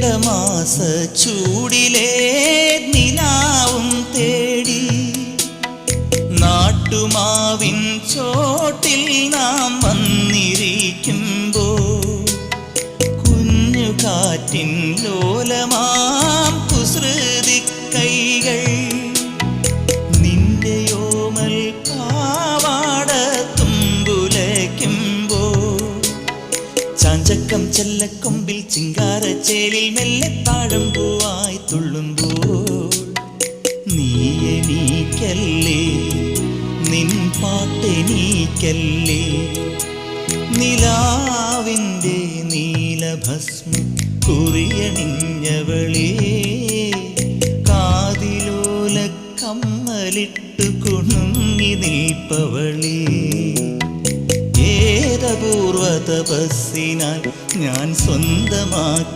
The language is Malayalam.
ചിങ്ങമാസ ചൂടിലെ നിലാവും തേടി നാട്ടുമാവിൻ ചോട്ടിൽ നാം വന്നിരിക്കുമ്പോൾ കുഞ്ഞു കാറ്റിൻ ലോലമാം കുസൃതി കൈകൾ നിന്റെയോമൽ പാവാട തുമ്പുലയ്ക്കുമ്പോൾ ചാഞ്ചക്കം ചെല്ലക്കൊമ്പിൽ ചിങ്കാരച്ചേലിൽ മെല്ലെ താഴമ്പൂവായി തുള്ളുമ്പോൾ നീ എനിക്കല്ലേ നിൻ പാട്ടെനിക്കല്ലേ നിലാവിൻ്റെ നീലഭസ്മം കുറിയണിഞ്ഞവളേ കാതിലോല കമ്മലിട്ടു കുണുങ്ങി നിൽപ്പവളേ ഏതപൂർവ തപസ്സിനാൽ ഞാൻ സ്വന്തമാക്കിയവളേ